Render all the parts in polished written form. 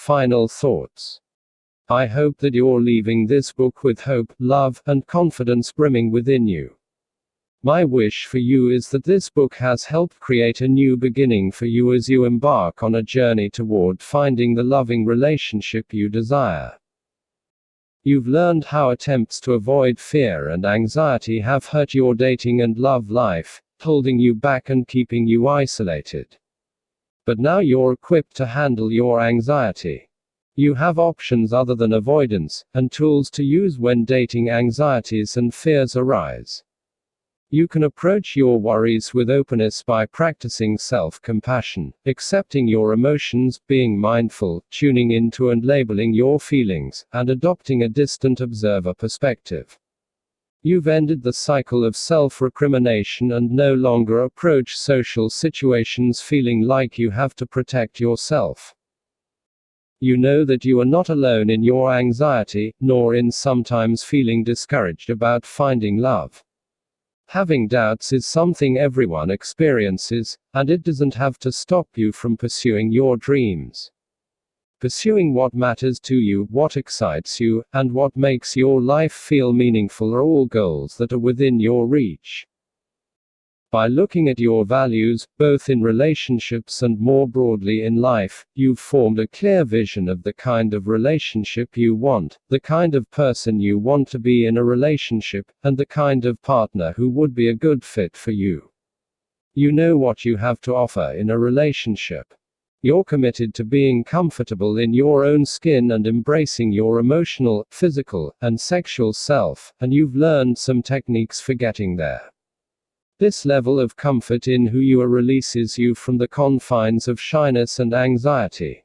final thoughts. I hope that you're leaving this book with hope, love, and confidence brimming within you. My wish for you is that this book has helped create a new beginning for you as you embark on a journey toward finding the loving relationship you desire. You've learned how attempts to avoid fear and anxiety have hurt your dating and love life, holding you back and keeping you isolated. But now you're equipped to handle your anxiety. You have options other than avoidance, and tools to use when dating anxieties and fears arise. You can approach your worries with openness by practicing self-compassion, accepting your emotions, being mindful, tuning into and labeling your feelings, and adopting a distant observer perspective. You've ended the cycle of self-recrimination and no longer approach social situations feeling like you have to protect yourself. You know that you are not alone in your anxiety, nor in sometimes feeling discouraged about finding love. Having doubts is something everyone experiences, and it doesn't have to stop you from pursuing your dreams. Pursuing what matters to you, what excites you, and what makes your life feel meaningful are all goals that are within your reach. By looking at your values, both in relationships and more broadly in life, you've formed a clear vision of the kind of relationship you want, the kind of person you want to be in a relationship, and the kind of partner who would be a good fit for you. You know what you have to offer in a relationship. You're committed to being comfortable in your own skin and embracing your emotional, physical, and sexual self, and you've learned some techniques for getting there. This level of comfort in who you are releases you from the confines of shyness and anxiety.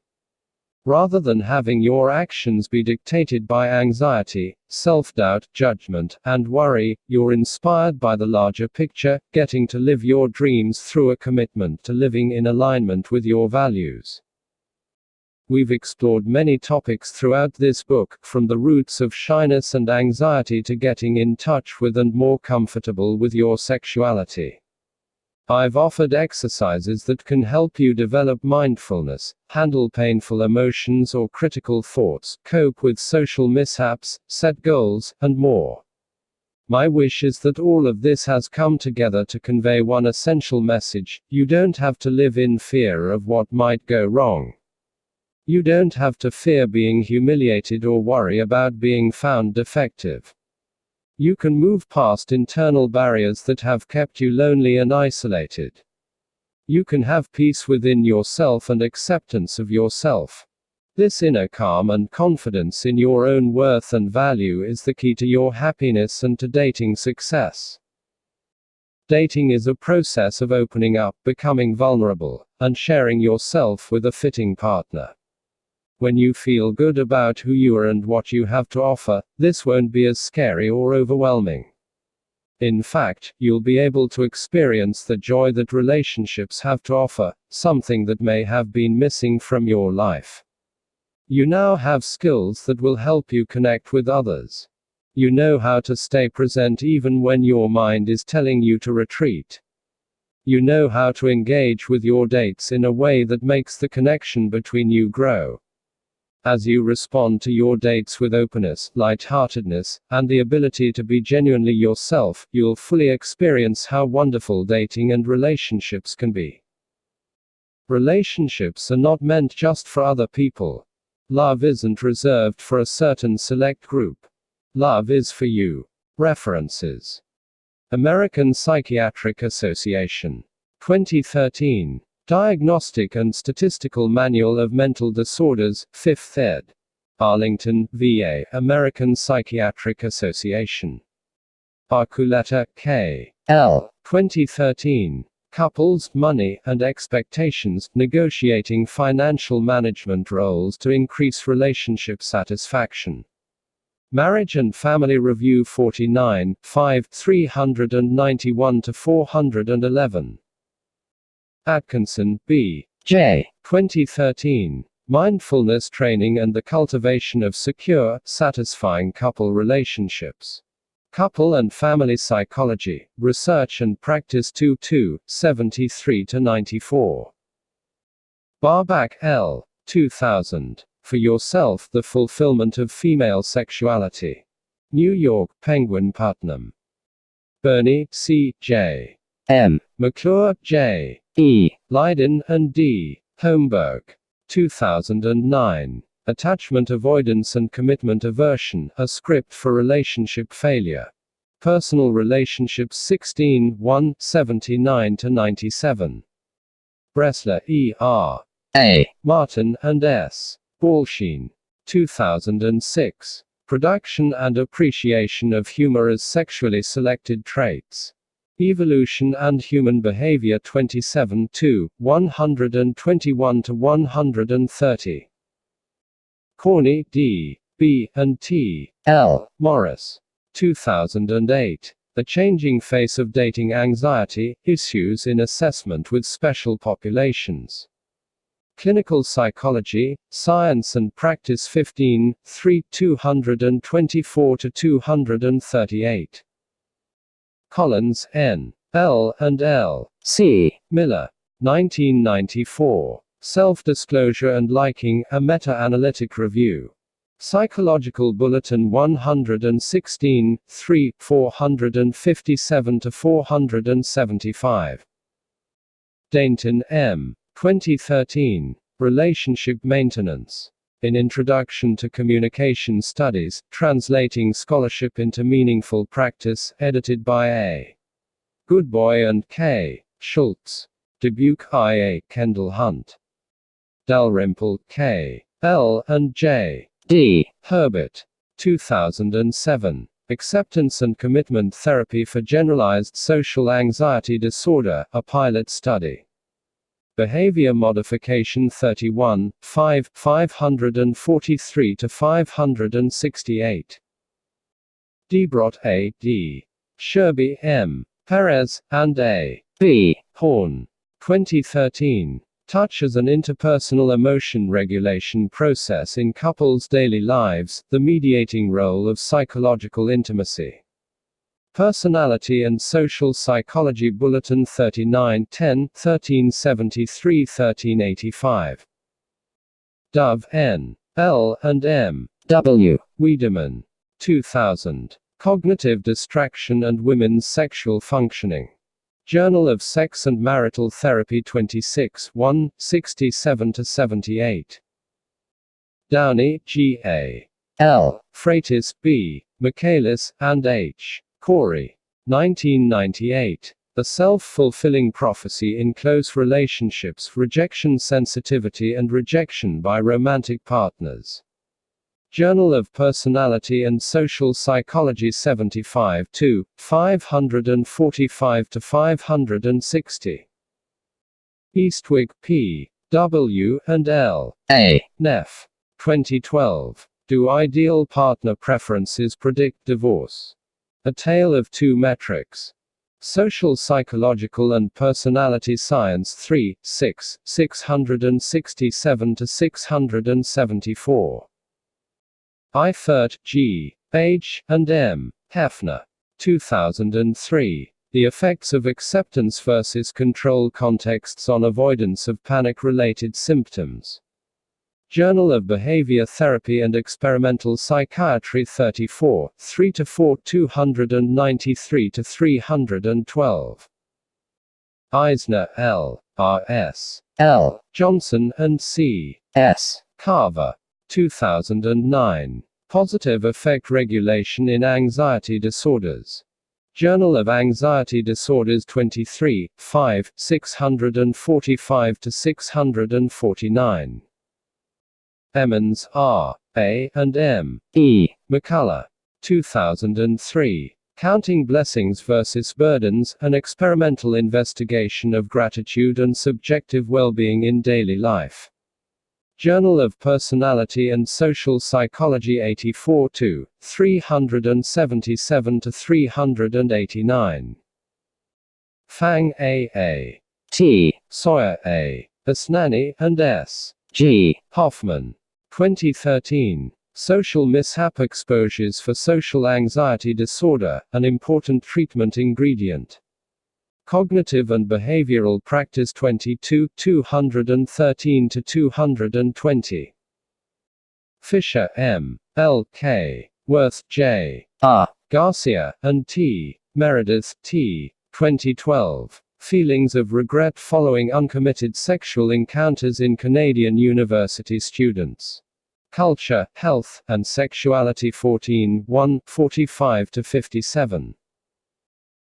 Rather than having your actions be dictated by anxiety, self-doubt, judgment, and worry, you're inspired by the larger picture, getting to live your dreams through a commitment to living in alignment with your values. We've explored many topics throughout this book, from the roots of shyness and anxiety to getting in touch with and more comfortable with your sexuality. I've offered exercises that can help you develop mindfulness, handle painful emotions or critical thoughts, cope with social mishaps, set goals, and more. My wish is that all of this has come together to convey one essential message: you don't have to live in fear of what might go wrong. You don't have to fear being humiliated or worry about being found defective. You can move past internal barriers that have kept you lonely and isolated. You can have peace within yourself and acceptance of yourself. This inner calm and confidence in your own worth and value is the key to your happiness and to dating success. Dating is a process of opening up, becoming vulnerable, and sharing yourself with a fitting partner. When you feel good about who you are and what you have to offer, this won't be as scary or overwhelming. In fact, you'll be able to experience the joy that relationships have to offer, something that may have been missing from your life. You now have skills that will help you connect with others. You know how to stay present even when your mind is telling you to retreat. You know how to engage with your dates in a way that makes the connection between you grow. As you respond to your dates with openness, lightheartedness, and the ability to be genuinely yourself, you'll fully experience how wonderful dating and relationships can be. Relationships are not meant just for other people. Love isn't reserved for a certain select group. Love is for you. References: American Psychiatric Association. 2013. Diagnostic and Statistical Manual of Mental Disorders, 5th ed. Arlington, VA, American Psychiatric Association. Arculeta, K. L. 2013. Couples, Money, and Expectations, Negotiating Financial Management Roles to Increase Relationship Satisfaction. Marriage and Family Review 49, 5, 391-411. Atkinson, B. J. 2013. Mindfulness Training and the Cultivation of Secure, Satisfying Couple Relationships. Couple and Family Psychology, Research and Practice 2 73-94. Barbach, L. 2000. For yourself, the fulfillment of female sexuality. New York, Penguin Putnam. Burney, C. J. M. McClure, J. E. Leiden and D. Holmberg. 2009. Attachment Avoidance and Commitment Aversion, A Script for Relationship Failure. Personal Relationships 16, 1, 79-97. Bressler, E. R. A. Martin and S. Balsheen. 2006. Production and Appreciation of Humor as Sexually Selected Traits. Evolution and Human Behavior 27 2, 121-130. Corney, D. B. and T. L. Morris. 2008. The Changing Face of Dating Anxiety, Issues in Assessment with Special Populations. Clinical Psychology, Science and Practice 15, 3, 224-238. Collins, N. L. and L. C. Miller. 1994. Self-Disclosure and Liking, a Meta-Analytic Review. Psychological Bulletin 116, 3, 457-475. Dainton, M. 2013. Relationship Maintenance. In Introduction to Communication Studies, Translating Scholarship into Meaningful Practice, edited by A. Goodboy and K. Schultz. Dubuque, IA, Kendall Hunt. Dalrymple, K. L. and J. D. Herbert. 2007. Acceptance and Commitment Therapy for Generalized Social Anxiety Disorder, a Pilot Study. Behavior Modification 31, 5, 543-568. Debrot, A. D. Sherby, M. Perez, and A. B. Horn. 2013. Touch as an interpersonal emotion regulation process in couples' daily lives, the mediating role of psychological intimacy. Personality and Social Psychology Bulletin 39, 10, 1373-1385. Dove, N. L. and M. W. Wiedemann. 2000. Cognitive Distraction and Women's Sexual Functioning. Journal of Sex and Marital Therapy 26, 1, 67-78. Downey, G. A. L. Freitas, B. Michaelis, and H. Corey. 1998. The Self-Fulfilling Prophecy in Close Relationships, Rejection Sensitivity and Rejection by Romantic Partners. Journal of Personality and Social Psychology 75 2, 545-560. Eastwick, P. W. and L. A. Neff. 2012. Do Ideal Partner Preferences Predict Divorce? A Tale of Two Metrics. Social Psychological and Personality Science 3, 6, 667-674. Eifert, G. H. and M. Hefner. 2003. The Effects of Acceptance versus Control Contexts on Avoidance of Panic-Related Symptoms. Journal of Behavior Therapy and Experimental Psychiatry 34, 3-4, 293-312. Eisner, L. R. S. L. Johnson, and C. S. Carver. 2009. Positive Affect Regulation in Anxiety Disorders. Journal of Anxiety Disorders 23, 5, 645-649. Emmons, R. A. and M. E. McCullough. 2003. Counting Blessings versus Burdens, an experimental investigation of gratitude and subjective well-being in daily life. Journal of Personality and Social Psychology 84 2, 377-389. Fang, A. A. T. Sawyer, A. Asnani, and S. G. Hoffman. 2013. Social Mishap Exposures for Social Anxiety Disorder, an Important Treatment Ingredient. Cognitive and Behavioral Practice 22, 213-220. Fisher M. L. K. Worth J. R. Garcia, and T. Meredith T. 2012. Feelings of regret following uncommitted sexual encounters in Canadian university students. Culture, Health, and Sexuality 14 1, 45-57.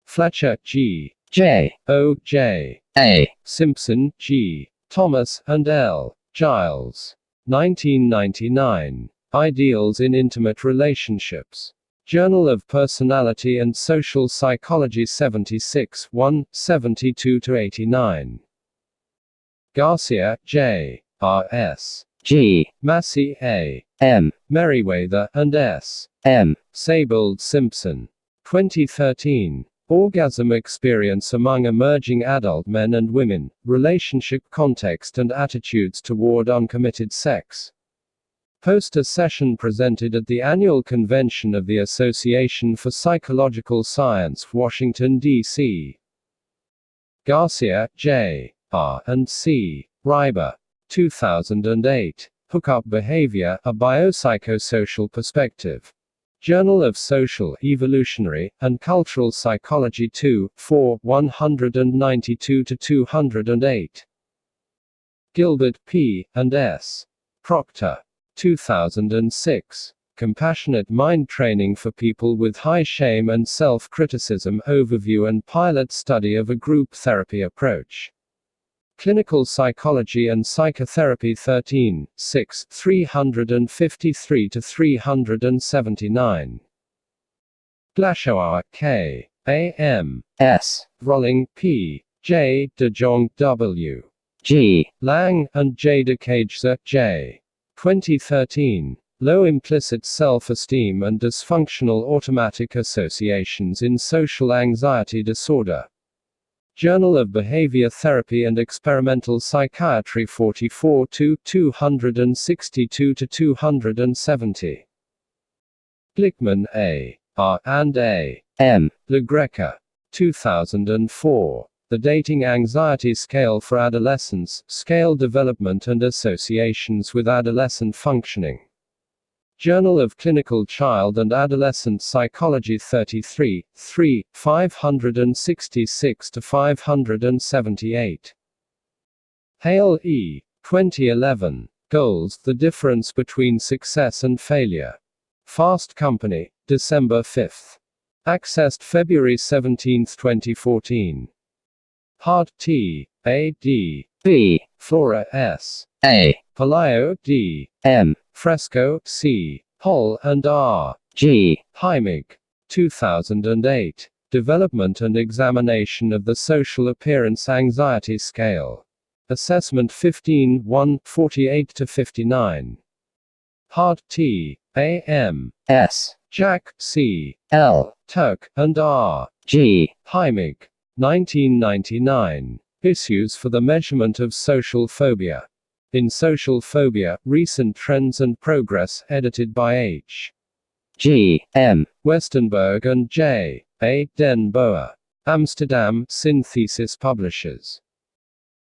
Fletcher G. J. O. J. A. Simpson G. Thomas, and L. Giles. 1999. Ideals in Intimate Relationships. Journal of Personality and Social Psychology 76 1, 72-89. Garcia, J. R. S. G. Massey A. M. Merriweather, and S. M. Seybold Simpson. 2013. Orgasm Experience Among Emerging Adult Men and Women, Relationship Context and Attitudes Toward Uncommitted Sex. Poster session presented at the annual convention of the Association for Psychological Science, Washington, D.C. Garcia, J. R. and C. Reiber. 2008. Hookup Behavior, A Biopsychosocial Perspective. Journal of Social, Evolutionary, and Cultural Psychology 2, 4, 192-208. Gilbert P. and S. Proctor. 2006. Compassionate Mind Training for People with High Shame and Self-Criticism Overview and Pilot Study of a Group Therapy Approach. Clinical Psychology and Psychotherapy 13, 6, 353-379. Glashow K. A. M. S. Rolling P. J. De Jong W. G. Lang, and J. De Kajzer J. 2013. Low Implicit Self-Esteem and Dysfunctional Automatic Associations in Social Anxiety Disorder. Journal of Behavior Therapy and Experimental Psychiatry 44 262-270. Glickman A. R. and A. M. LaGreca. 2004. The Dating Anxiety Scale for Adolescents, Scale Development and Associations with Adolescent Functioning. Journal of Clinical Child and Adolescent Psychology 33, 3, 566-578. Hale E. 2011. Goals, The Difference Between Success and Failure. Fast Company, December 5. Accessed February 17, 2014. Hart T. A. D. B. Flora S. A. Palaio D. M. Fresco C. Holl and R. G. Heimig. 2008. Development and Examination of the Social Appearance Anxiety Scale. Assessment 15 1, 48-59. Hart T. A. M. S. Jack C. L. Turk, and R. G. Heimig. 1999. Issues for the Measurement of Social Phobia. In Social Phobia, Recent Trends and Progress, edited by H. G. M. Westenberg and J. A. Den Boer. Amsterdam, Synthesis Publishers.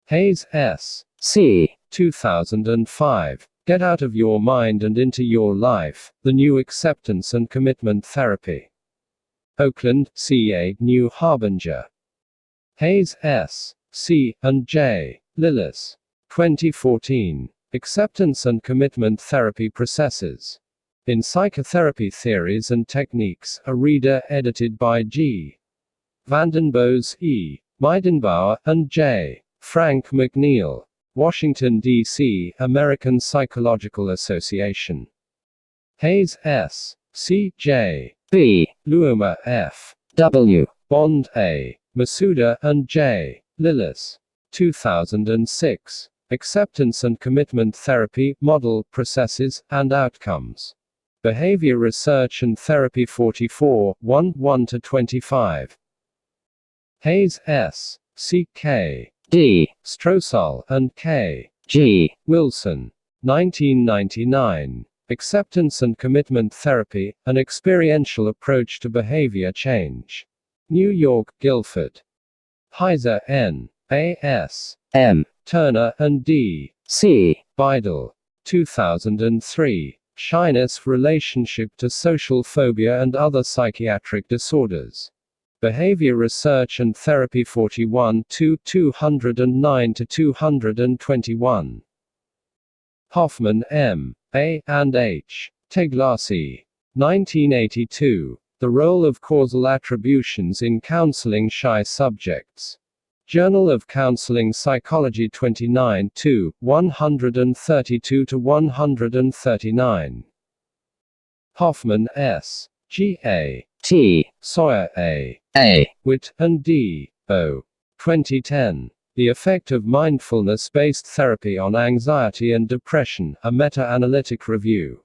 Hayes S. C. 2005. Get Out of Your Mind and Into Your Life, The New Acceptance and Commitment Therapy. Oakland, C.A. New Harbinger. Hayes S. C. and J. Lillis. 2014. Acceptance and Commitment Therapy Processes. In Psychotherapy Theories and Techniques, a reader edited by G. Vandenbos E. Meidenbauer, and J. Frank McNeil. Washington, D.C., American Psychological Association. Hayes S. C. J. B. Luoma F. W. Bond A. Masuda, and J. Lillis. 2006. Acceptance and Commitment Therapy, Model, Processes, and Outcomes. Behavior Research and Therapy 44, 1, 1-25. Hayes S. C. K. D. Strosahl, and K. G. Wilson. 1999. Acceptance and Commitment Therapy, An Experiential Approach to Behavior Change. New York, Guilford. Heiser N. A. S. M. Turner, and D. C. Beidel. 2003. Shyness relationship to social phobia and other psychiatric disorders. Behavior Research and Therapy 41 209 to 221. Hoffman, M. A. and H. Teglassi. 1982. The Role of Causal Attributions in Counseling Shy Subjects. Journal of Counseling Psychology 29 132 to 139. Hoffman, S. G. A. T. Sawyer, A. Witt, and D. O. 2010. The Effect of Mindfulness-Based Therapy on Anxiety and Depression, a Meta-Analytic Review.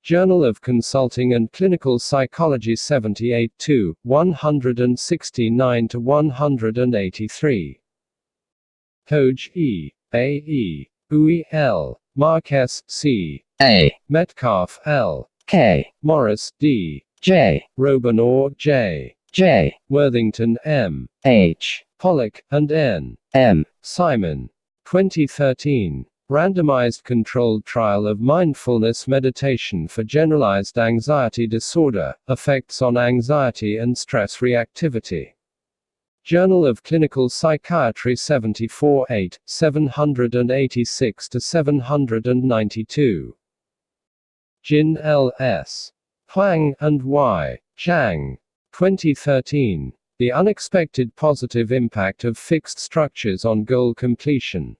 Journal of Consulting and Clinical Psychology 78 169 to 183. Hoge, E. A. E. Bowie, L. Marquez, C. A. Metcalf, L. K. Morris, D. J. Robinaugh, J. J. Worthington, M. H. Pollock, and N. M. Simon. 2013. Randomized controlled trial of mindfulness meditation for generalized anxiety disorder, effects on anxiety and stress reactivity. Journal of Clinical Psychiatry 74 786 to 792. Jin L. S. Huang, and Y. Zhang. 2013. The Unexpected Positive Impact of Fixed Structures on Goal Completion.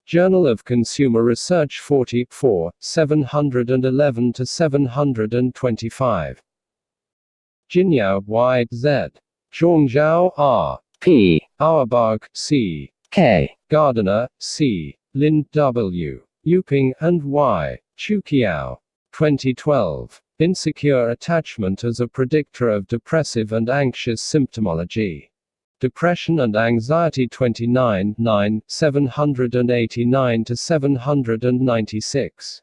Journal of Consumer Research 44 711 to 725. Jinyao, Y. Z. Zhongzhao, R. P. Auerbach, C. K. Gardiner, C. Lind, W. Yuping, and Y. Chuqiao. 2012. Insecure Attachment as a Predictor of Depressive and Anxious Symptomology. Depression and Anxiety 29 789 to 796.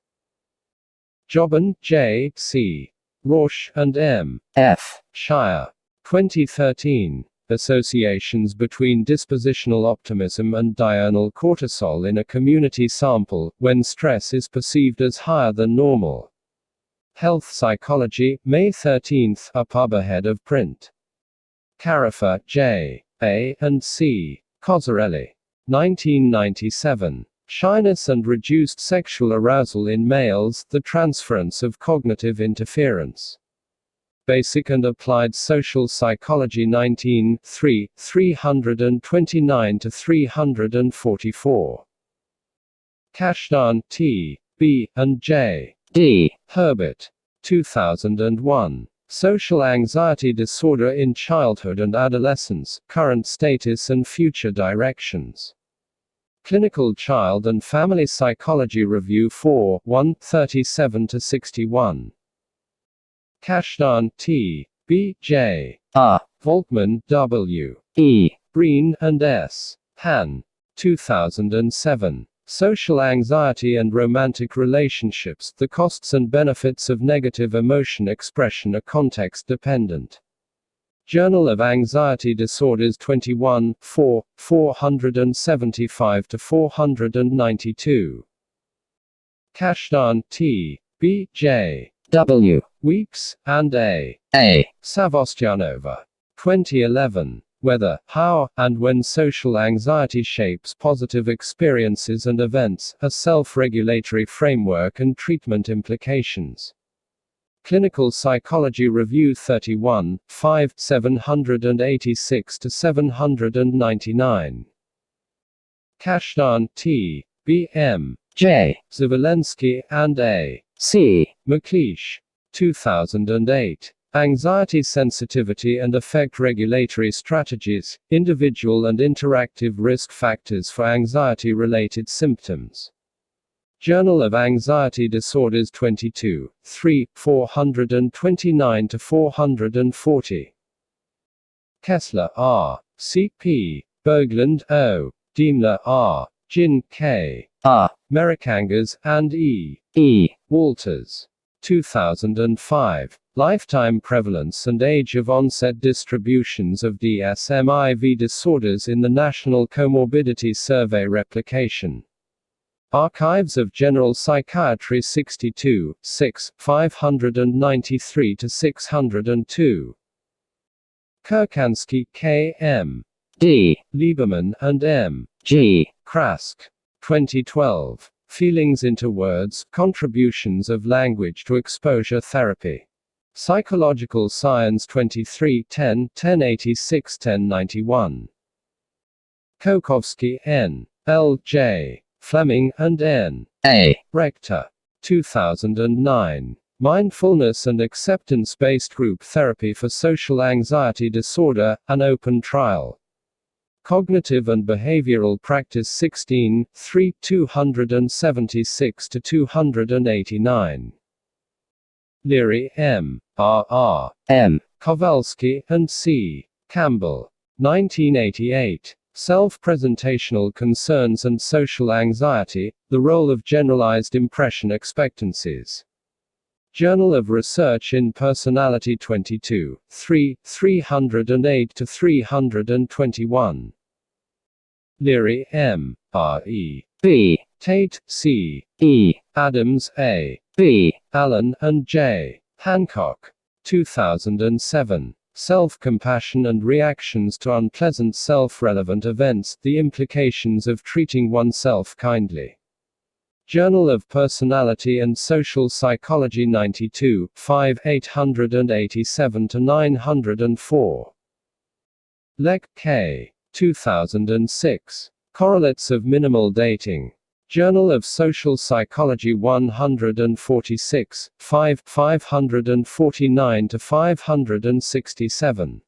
Jobin, J. C. Rausch, and M. F. Shire. 2013. Associations between dispositional optimism and diurnal cortisol in a community sample, when stress is perceived as higher than normal. Health Psychology, May 13, upper head of print. Carafa, J. A. and C. Cozzarelli. 1997. Shyness and Reduced Sexual Arousal in Males, the Transference of Cognitive Interference. Basic and Applied Social Psychology 19 329 to 344. Kashdan, T. B. and J. D. Herbert. 2001. Social Anxiety Disorder in Childhood and Adolescence, Current Status and Future Directions. Clinical Child and Family Psychology Review 4 137 to 61. Kashdan, T. B. J. R. Volkman, W. E. Breen, and S. Han. 2007. Social Anxiety and Romantic Relationships, The Costs and Benefits of Negative Emotion Expression are Context Dependent. Journal of Anxiety Disorders 21 475 to 492. Kashdan, T. B. J. W. Weeks, and A. Savostyanova. 2011. Whether, how, and when social anxiety shapes positive experiences and events, a self-regulatory framework and treatment implications. Clinical Psychology Review 31, 786 to 799. Kashdan, T. B. M. J. Zavalensky, and A. C. McLeish. 2008. Anxiety Sensitivity and Affect Regulatory Strategies, Individual and Interactive Risk Factors for Anxiety-Related Symptoms. Journal of Anxiety Disorders 22, 429 to 440. Kessler, R. C. P. Berglund, O. Diemler, R. Jin, K. R. Merrikangas, and E. E. Walters. 2005. Lifetime Prevalence and Age of Onset Distributions of DSM-IV Disorders in the National Comorbidity Survey Replication. Archives of General Psychiatry 62, 6, 593 to 602. Kurkansky, K. M. D. Lieberman, and M. G. Krask. 2012. Feelings into Words, Contributions of Language to Exposure Therapy. Psychological Science 23, 10, 1086, 1091. Kokovsky, N. L. J. Fleming, and N. A. Rector. 2009. Mindfulness and Acceptance-Based Group Therapy for Social Anxiety Disorder, an Open Trial. Cognitive and Behavioral Practice 16, 3, 276 to 289. Leary, M. R. R. M. Kowalski, and C. Campbell. 1988. Self-Presentational Concerns and Social Anxiety, The Role of Generalized Impression Expectancies. Journal of Research in Personality 22, 3, 308 to 321. Leary, M. R. E. B. Tate, C. E. Adams, A. B. Allen, and J. Hancock. 2007. Self-Compassion and Reactions to Unpleasant Self-Relevant Events, The Implications of Treating Oneself Kindly. Journal of Personality and Social Psychology 92, 5, 887 to 904. Leck, K. 2006. Correlates of Minimal Dating. Journal of Social Psychology 146, 5, 549 to 567.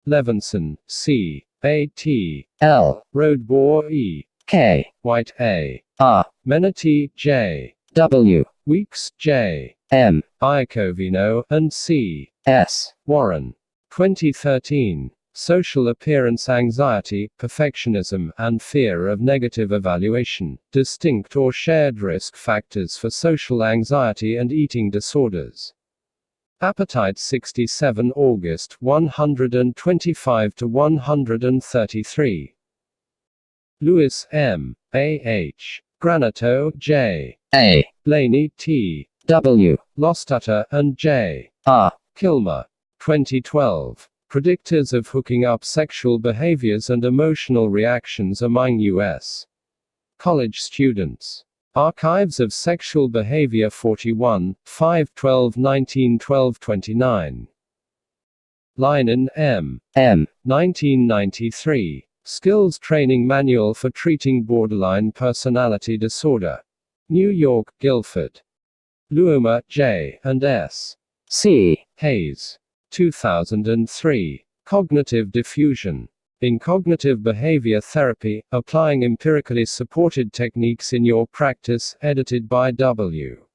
Levinson, C. A. T. L. Rodebohr, E. K. White, A. R. Menati, J. W. Weeks, J. M. Iacovino, and C. S. Warren. 2013. Social Appearance Anxiety, Perfectionism, and Fear of Negative Evaluation, Distinct or Shared Risk Factors for Social Anxiety and Eating Disorders. Appetite 67 August 125 to 133. Lewis, M. A. H. Granito, J. A. Blaney, T. W. Lostutter, and J. R. Kilmer. 2012. Predictors of Hooking Up Sexual Behaviors and Emotional Reactions Among U.S. College Students. Archives of Sexual Behavior 41, 5, 12, 19, 12, 29. Leinen, M. M. 1993. Skills Training Manual for Treating Borderline Personality Disorder. New York, Guilford. Luoma, J. and S. C. Hayes. 2003. Cognitive Diffusion. In Cognitive Behavior Therapy, Applying Empirically Supported Techniques in Your Practice, edited by W.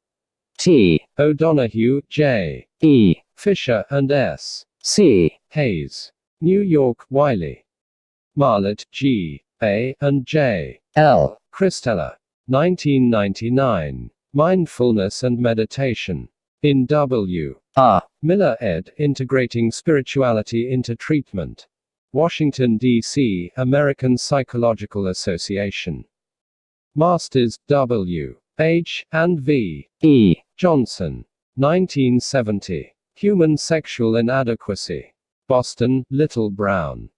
T. O'Donoghue, J. E. Fisher, and S. C. Hayes. New York, Wiley. Marlett, G. A. and J. L. Christella. 1999. Mindfulness and Meditation. In W. R. Miller, ed., Integrating Spirituality into Treatment. Washington, D.C., American Psychological Association. Masters, W. H. and V. E. Johnson. 1970. Human Sexual Inadequacy. Boston, Little Brown.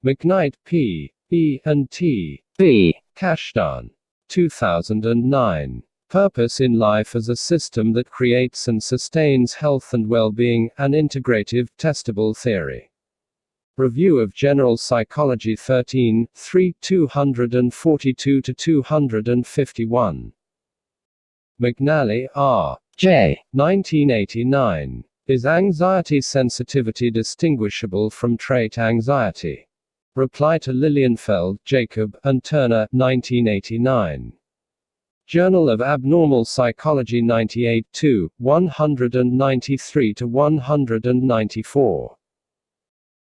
McKnight, P. E. and T. B. Kashdan. 2009. Purpose in Life as a System that Creates and Sustains Health and Well-Being, an Integrative, Testable Theory. Review of General Psychology 13, 3, 242 to 251. McNally, R. J. 1989. Is anxiety sensitivity distinguishable from trait anxiety? Reply to Lilienfeld, Jacob, and Turner, 1989. Journal of Abnormal Psychology 98 2, 193 to 194.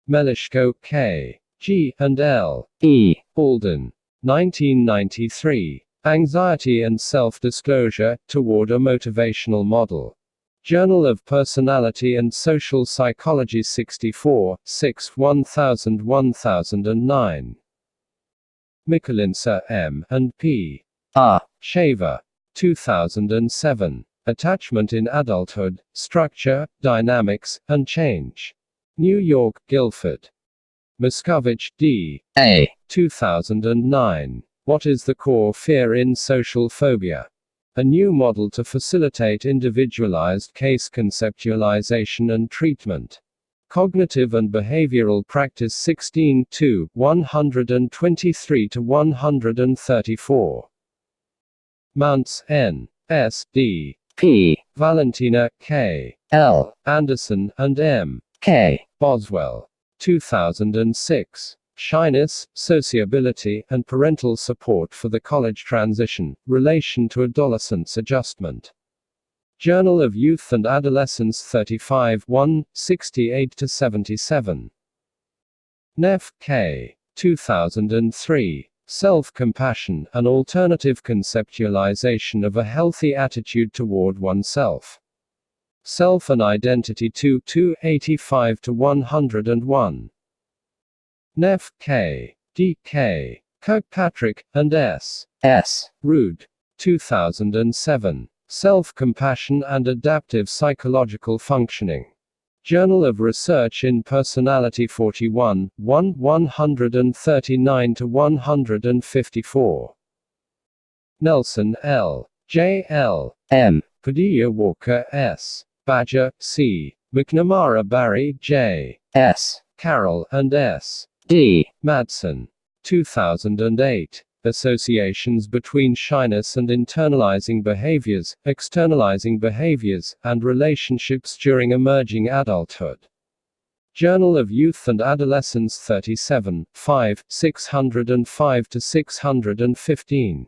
Melishko, K. G. and L. E. Alden. 1993. Anxiety and Self-Disclosure, Toward a Motivational Model. Journal of Personality and Social Psychology 64, 6, 1009. Mikulinsa, M. and P. R. Shaver. 2007. Attachment in Adulthood, Structure, Dynamics, and Change. New York, Guilford. Moscovich, D. A. 2009. What is the core fear in social phobia? A new model to facilitate individualized case conceptualization and treatment. Cognitive and Behavioral Practice 16 2, 123 to 134. Mounts, N. S. D. P. Valentina, K. L. Anderson, and M. K. Boswell. 2006. Shyness, Sociability, and Parental Support for the College Transition, Relation to Adolescence Adjustment. Journal of Youth and Adolescence 35 1, 68 to 77. Neff, K. 2003. Self-Compassion, an Alternative Conceptualization of a Healthy Attitude Toward Oneself. Self and Identity 2 285 to 101. Neff, K. D. K. Kirkpatrick, and S. S. Rood. 2007. Self-Compassion and Adaptive Psychological Functioning. Journal of Research in Personality 41, 1, 139 to 154. Nelson, L. J. L. M. Padilla Walker, S. Badger, C. McNamara Barry, J. S. Carroll, and S. D. Madsen. 2008. Associations between shyness and internalizing behaviors, externalizing behaviors, and relationships during emerging adulthood. Journal of Youth and Adolescence 37, 5, 605 to 615.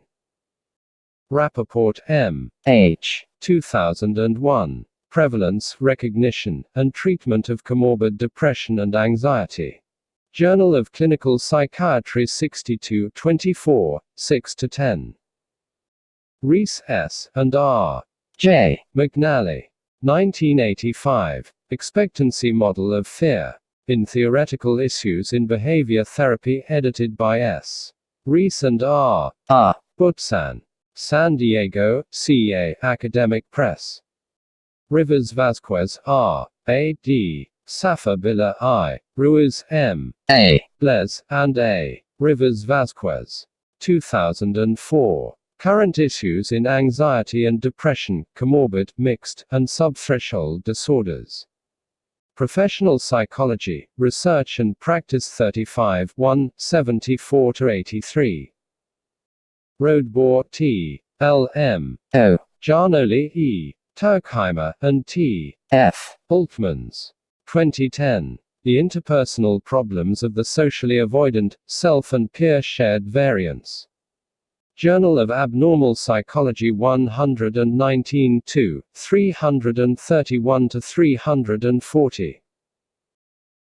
Rappaport, M. H. 2001. Prevalence, Recognition, and Treatment of Comorbid Depression and Anxiety. Journal of Clinical Psychiatry 62 24, 6 to 10. Rees, S. and R. J. McNally. 1985. Expectancy Model of Fear. In Theoretical Issues in Behavior Therapy, edited by S. Rees and R. R. Butsan. San Diego, CA, Academic Press. Rivers Vasquez, R. A. D. Safa Billa, I. Ruiz, M. A. Blez, and A. Rivers Vasquez. 2004. Current Issues in Anxiety and Depression, Comorbid, Mixed, and Subthreshold Disorders. Professional Psychology, Research and Practice 35 1, 74 to 83. Rodebohr, T. L. M. O. Jarnoli, E. Turkheimer, and T. F. Altmans. 2010. The Interpersonal Problems of the Socially Avoidant, Self and Peer Shared Variance. Journal of Abnormal Psychology 119 2, 331 to 340.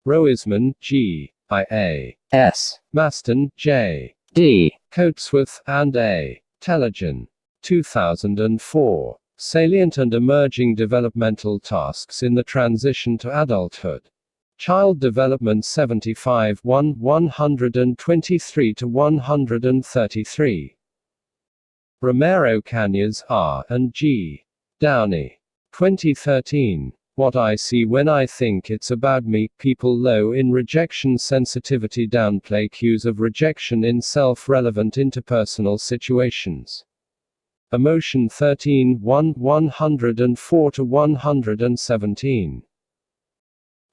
Roisman, G. I. A. S. Maston, J. D. Coatsworth, and A. Telegen. 2004. Salient and Emerging Developmental Tasks in the Transition to Adulthood. Child Development 75 1, 123 to 133. Romero Cañas, R. and G. Downey. 2013. What I See When I Think It's About Me, People Low in Rejection Sensitivity Downplay Cues of Rejection in Self-Relevant Interpersonal Situations. Emotion 13 1, 104 to 117.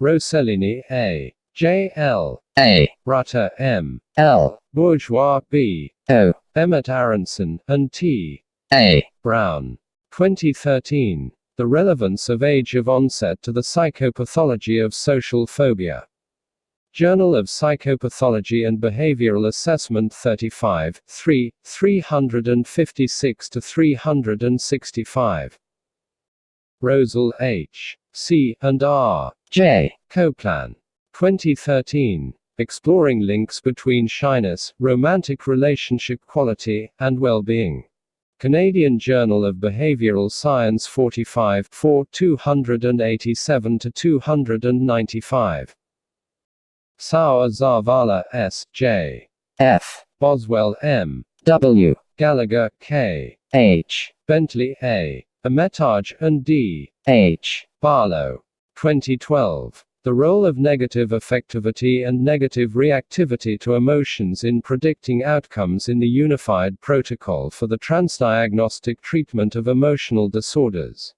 Rossellini, A. J. L. A. Rutter, M. L. Bourgeois, B. O. Emmett Aronson, and T. A. Brown. 2013. The Relevance of Age of Onset to the Psychopathology of Social Phobia. Journal of Psychopathology and Behavioral Assessment 35, 3, 356 to 365. Rosal, H. C. and R. J. Coplan. 2013. Exploring Links Between Shyness, Romantic Relationship Quality, and Well-Being. Canadian Journal of Behavioral Science 45, 4, 287 to 295. Sauer Zavala, S. J. F. Boswell, M. W. Gallagher, K. H. Bentley, A. Armitage and D. H. Barlow. 2012. The role of negative affectivity and negative reactivity to emotions in predicting outcomes in the Unified Protocol for the Transdiagnostic Treatment of Emotional Disorders.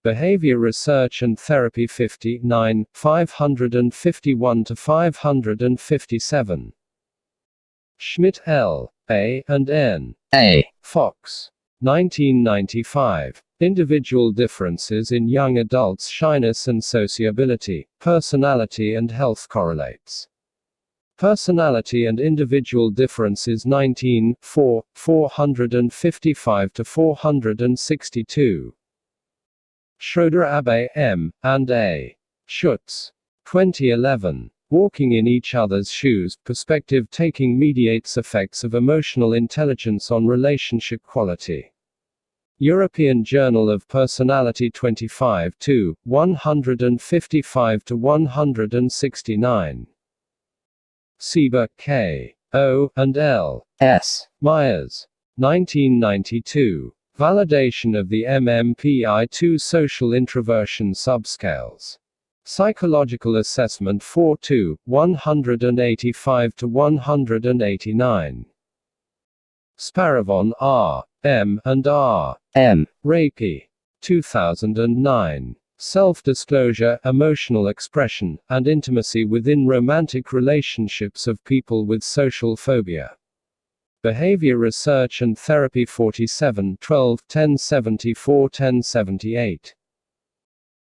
Behavior Research and Therapy 59, 551 to 557. Schmidt, L. A. and N. A. Fox. 1995. Individual differences in young adults' shyness and sociability, personality and health correlates. Personality and individual differences 19, 4, 455 to 462. Schroeder, Abbe, M., and A. Schutz. 2011. Walking in Each Other's Shoes, Perspective Taking Mediates Effects of Emotional Intelligence on Relationship Quality. European Journal of Personality 25 2, 155 to 169. Sieber, K. O. and L. S. Myers. 1992. Validation of the MMPI-2 Social Introversion Subscales. Psychological Assessment 4-2, 185 to 189. Sparavon, R. M. and R. M. Rapey. 2009. Self-disclosure, emotional expression, and intimacy within romantic relationships of people with social phobia. Behavior Research and Therapy 47, 12, 1074, 1078.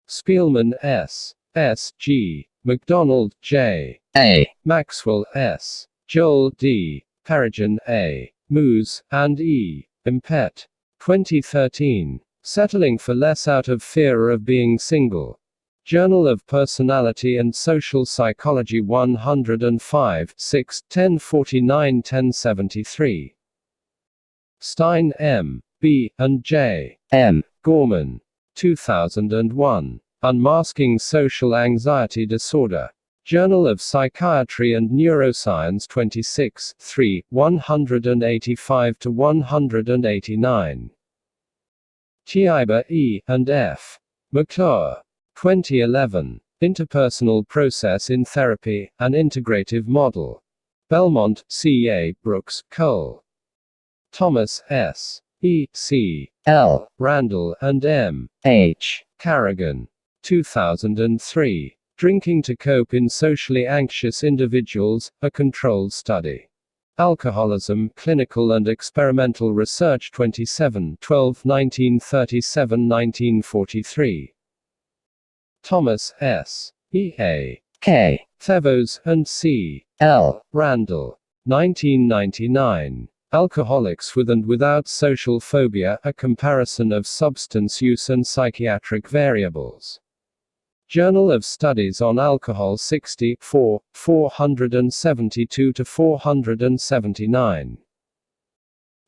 Spielman, S. S. G. McDonald, J. A. Maxwell, S. Joel, D. Parajan, A. Moose, and E. Impet. 2013. Settling for Less Out of Fear of Being Single. Journal of Personality and Social Psychology 105, 6, 1049, 1073. Stein, M. B. and J. M. Gorman. 2001. Unmasking Social Anxiety Disorder. Journal of Psychiatry and Neuroscience 26, 3, 185 to 189. Chiaiba, E. and F. McClure. 2011. Interpersonal Process in Therapy, an Integrative Model. Belmont, C. A. Brooks, Cole. Thomas, S. E. C. L. Randall, and M. H. Carrigan. 2003. Drinking to Cope in Socially Anxious Individuals, a Controlled Study. Alcoholism, Clinical and Experimental Research 27, 12, 1937, 1943. Thomas, S. E. A. K. Thevos, and C. L. Randall. 1999. Alcoholics with and Without Social Phobia, a Comparison of Substance Use and Psychiatric Variables. Journal of Studies on Alcohol 64, 472 to 479.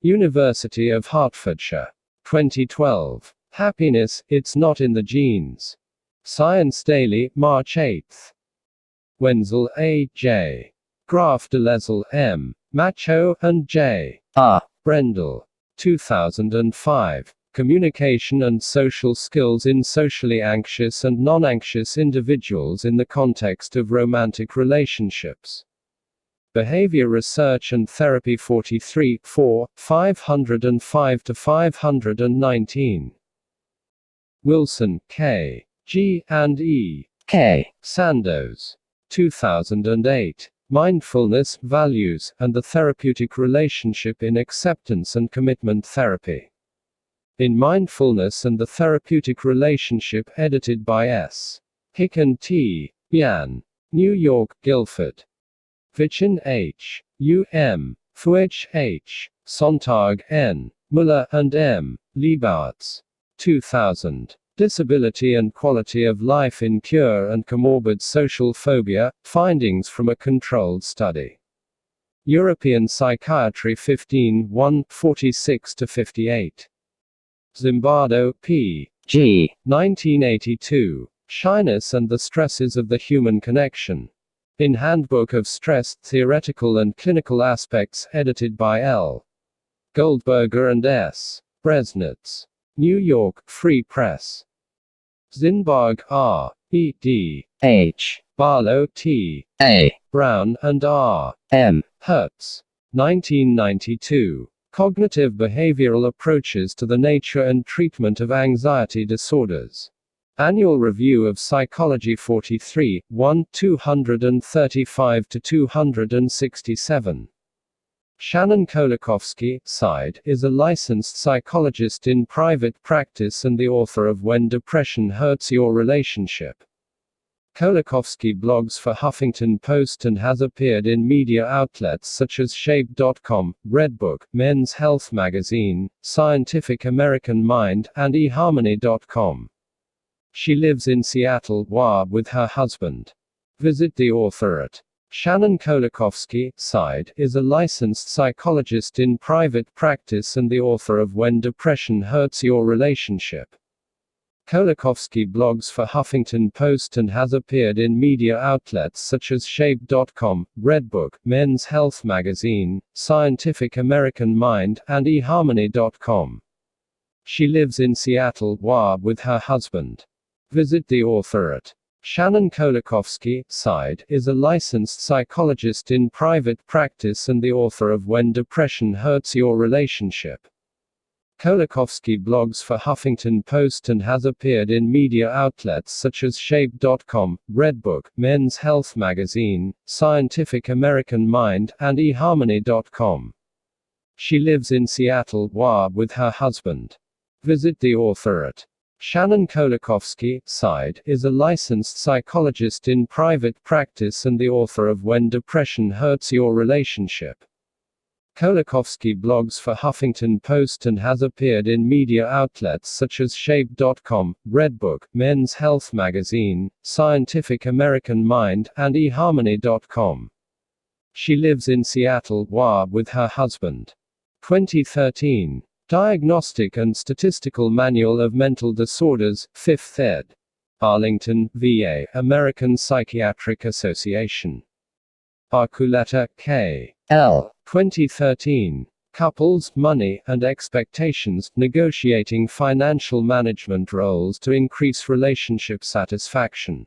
University of Hertfordshire. 2012. Happiness, It's Not in the Genes. Science Daily, March 8. Wenzel, A. J. Graf de Lesel, M. Macho, and J. R. Brendel. 2005. Communication and Social Skills in Socially Anxious and Non-Anxious Individuals in the Context of Romantic Relationships. Behavior Research and Therapy 43, 4, 505 to 519. Wilson, K. G. and E. K. Sandoz. 2008. Mindfulness, Values, and the Therapeutic Relationship in Acceptance and Commitment Therapy. In Mindfulness and the Therapeutic Relationship, edited by S. Hick and T. Yan. New York, Guilford. Vichin, H. U. M. Fuech, H. Sontag, N. Muller, and M. Liebowitz. 2000. Disability and Quality of Life in Cure and Comorbid Social Phobia, Findings from a Controlled Study. European Psychiatry 15, 1, 46 to 58. Zimbardo, P. G. 1982. Shyness and the Stresses of the Human Connection. In Handbook of Stress, Theoretical and Clinical Aspects, edited by L. Goldberger and S. Bresnitz. New York, Free Press. Zinberg, R. E. D. H. Barlow, T. A. Brown, and R. M. Hertz. 1992. Cognitive Behavioral Approaches to the Nature and Treatment of Anxiety Disorders. Annual Review of Psychology 43, 1, 235-267. Shannon Kolakowski, PSYD, is a licensed psychologist in private practice and the author of When Depression Hurts Your Relationship. Kolakowski blogs for Huffington Post and has appeared in media outlets such as Shape.com, Redbook, Men's Health Magazine, Scientific American Mind, and eHarmony.com. She lives in Seattle, WA, with her husband. Visit the author at Shannon Kolakowski, PSYD, is a licensed psychologist in private practice and the author of When Depression Hurts Your Relationship. Kolakowski blogs for Huffington Post and has appeared in media outlets such as Shape.com, Redbook, Men's Health Magazine, Scientific American Mind, and eHarmony.com. She lives in Seattle, WA, with her husband. Visit the author at Shannon Kolakowski, PSYD, is a licensed psychologist in private practice and the author of When Depression Hurts Your Relationship. Kolakowski blogs for Huffington Post and has appeared in media outlets such as Shape.com, Redbook, Men's Health Magazine, Scientific American Mind, and eHarmony.com. She lives in Seattle, WA, with her husband. Visit the author at Shannon Kolakowski, PSYD, is a licensed psychologist in private practice and the author of When Depression Hurts Your Relationship. Kolakowski blogs for Huffington Post and has appeared in media outlets such as Shape.com, Redbook, Men's Health Magazine, Scientific American Mind, and eHarmony.com. She lives in Seattle, WA, with her husband. 2013. Diagnostic and Statistical Manual of Mental Disorders, 5th ed. Arlington, VA, American Psychiatric Association. Arculeta, K. L. 2013. Couples, Money, and Expectations, Negotiating Financial Management Roles to Increase Relationship Satisfaction.